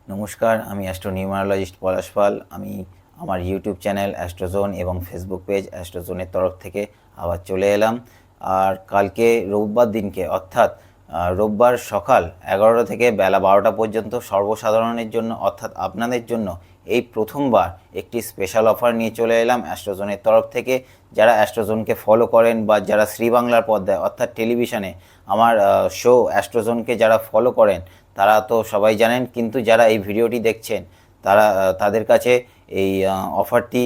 নমস্কার, আমি astro numerologist পলাশ পাল। আমি আমার ইউটিউব চ্যানেল অ্যাস্ট্রোজোন এবং ফেসবুক পেজ অ্যাস্ট্রোজোনের তরফ থেকে আবার চলে এলাম। আর কালকে রোববার দিনকে অর্থাৎ রোববার সকাল 11টা থেকে বেলা 12টা পর্যন্ত সর্বসাধারণের জন্য অর্থাৎ আপনাদের জন্য এই প্রথমবার একটি স্পেশাল অফার নিয়ে চলে এলাম অ্যাস্ট্রোজোনের তরফ থেকে। যারা অ্যাস্ট্রোজোনকে ফলো করেন বা যারা শ্রী বাংলার পর্দায় অর্থাৎ টেলিভিশনে আমার শো অ্যাস্ট্রোজোনকে যারা ফলো করেন তারা তো সবাই জানেন, কিন্তু যারা এই ভিডিওটি দেখছেন তাদের কাছে এই অফারটি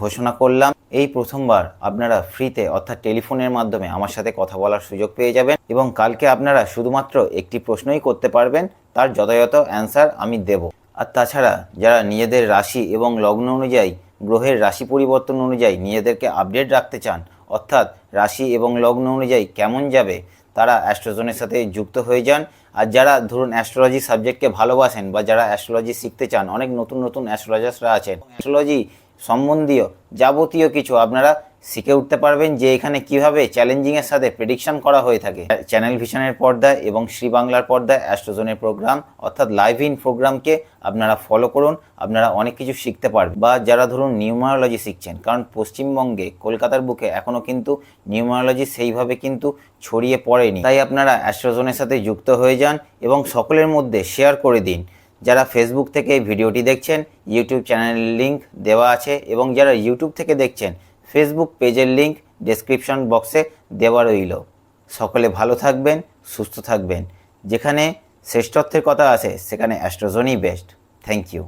ঘোষণা করলাম। এই প্রথমবার আপনারা ফ্রিতে অর্থাৎ টেলিফোনের মাধ্যমে আমার সাথে কথা বলার সুযোগ পেয়ে যাবেন এবং কালকে আপনারা শুধুমাত্র একটি প্রশ্নই করতে পারবেন, তার যথাযথ অ্যান্সার আমি দেব। আর তাছাড়া যারা নিজেদের রাশি এবং লগ্ন অনুযায়ী গ্রহের রাশি পরিবর্তন অনুযায়ী নিজেদেরকে আপডেট রাখতে চান, অর্থাৎ রাশি এবং লগ্ন অনুযায়ী কেমন যাবে, তারা অ্যাস্ট্রোজনের সাথে যুক্ত হয়ে যান। আর যারা ধরুন অ্যাস্ট্রোলজি সাবজেক্টকে ভালোবাসেন বা যারা অ্যাস্ট্রোলজি শিখতে চান, অনেক নতুন নতুন অ্যাস্ট্রোলজার্সরা আছেন, অ্যাস্ট্রোলজি সম্বন্ধীয় যাবতীয় কিছু আপনারা শিখে উঠতে পারবেন যে এখানে কিভাবে চ্যালেঞ্জিংয়ের সাথে প্রেডিকশন করা হয়ে থাকে। চ্যানেল ভিশনের পর্দায় এবং শ্রী বাংলার পর্দায় অ্যাস্ট্রোজনের প্রোগ্রাম অর্থাৎ লাইভ ইন প্রোগ্রামকে আপনারা ফলো করুন, আপনারা অনেক কিছু শিখতে পারবেন। বা যারা ধরুন নিউমারোলজি শিখছেন, কারণ পশ্চিমবঙ্গে কলকাতার বুকে এখনও কিন্তু নিউমারোলজি সেইভাবে কিন্তু ছড়িয়ে পড়েনি, তাই আপনারা অ্যাস্ট্রোজনের সাথে যুক্ত হয়ে যান এবং সকলের মধ্যে শেয়ার করে দিন। যারা ফেসবুক থেকে ভিডিওটি দেখছেন, ইউটিউব চ্যানেলের লিঙ্ক দেওয়া আছে এবং যারা ইউটিউব থেকে দেখছেন, ফেসবুক পেজের লিঙ্ক ডেসক্রিপশন বক্সে দেওয়া রইল। সকলে ভালো থাকবেন, সুস্থ থাকবেন। যেখানে শ্রেষ্ঠত্বের কথা আছে সেখানে অ্যাস্ট্রোজনই বেস্ট। Thank you.